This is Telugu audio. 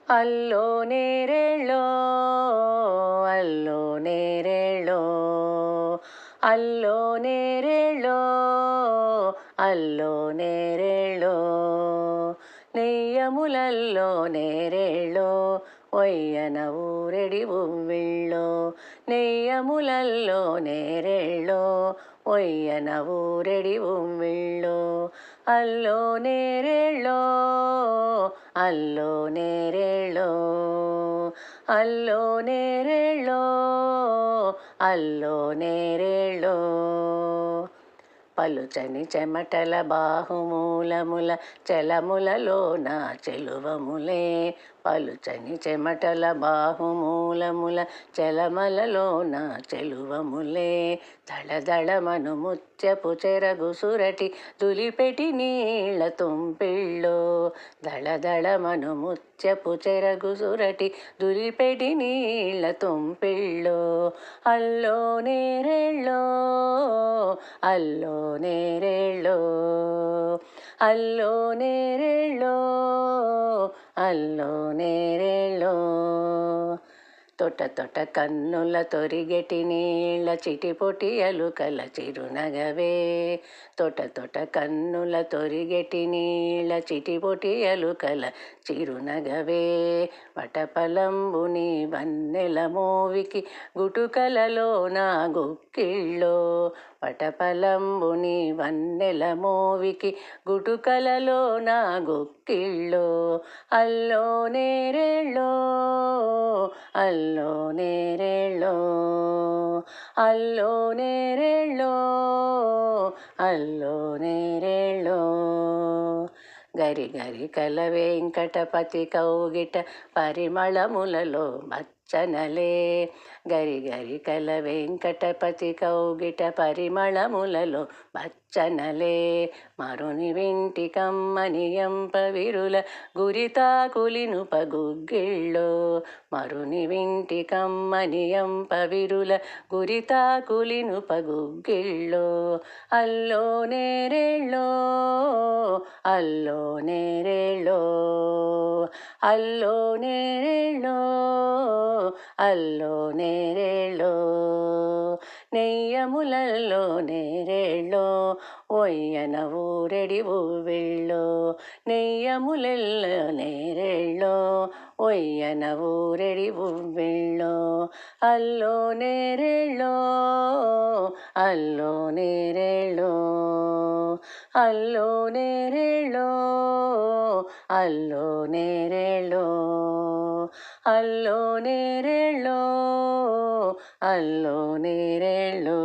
ಅಲ್ಲೋ ನೇರೇಳೋ ಅಲ್ಲೋ ನೇರೇಳೋ ಅಲ್ಲೋ ನೇರೇಳೋ అల్లో నేరేళో నెయ్యములల్లో నేరేళో ఒయ్యన ఊరెడి ఉవ్విళ్ళో నెయ్యములల్లో నేరేళో ఒయ్యన ఊరెడి ఉవ్విళ్ళో అల్లో నేరేళో అల్లో నేరేళో అల్లో నేరేళో అల్లో నేరేళో పలుచని చెమటల బాహుమూలముల చలములలోన చెలువములే పలుచని చెమటల బాహుమూలముల చలమలలోన చెలువములే దళదళమను ముత్యపు చెరగు సురటి దులిపెటి నీళ్ళ తుంపిళ్ళో దళదళమను ముత్యపు చెరగు సురటి దులిపెటి నీళ్ళ తుంపిళ్ళో అల్లో నేరేళ్ళో అల్లో నేరేళో అల్లో నేరేళో అల్లో నేరేళో తొట తొట కన్నుల తొరిగెటి నీళ్ళ చిటిపొటి అలుకల చిరునగవే తొట తొట కన్నుల తొరిగెటి నీళ్ళ చిటిపొటి అలుకల చిరునగవే వటపలంబుని వన్నెల మోవికి గుటుకలలో నా గుక్కిళ్ళో వటపలంబుని వన్నెల మోవికి గుటుకలలో నా గుక్కిళ్ళో అల్లో నేరేళో అల్లో నేరేళో అల్లో నేరేళో అల్లో నేరేళో గరి గరి కల వెంకటపతి కౌగిట పరిమళములలో మచ్చనలే గరి గరి కల వెంకటపతి కౌగిట పరిమళములలో మచ్చనలే మరుని వింటి కమ్మనియంప విరుల గురితాకులిను పగుగ్గిళ్ళో మరుని వింటి కమ్మనియంప విరుల గురితాకులిను పగుగ్గిళ్ళో అల్లో నేరేళో అల్లో నేరేళో అల్లో నేరేళో అల్లో నేరేళో నెయ్యములల్లో నేరేళో ఒయ్యన ఊరెడి ఉవ్విళ్ళో నెయ్యములల్లో నేరేళో ఒయ్యన ఊరెడి ఉవ్విళ్ళో అల్లో నేరేళో అల్లో నేరేళో అల్లో నేరేళో అల్లో నేరేళో అల్లో నేరేళో అల్లో నేరేళో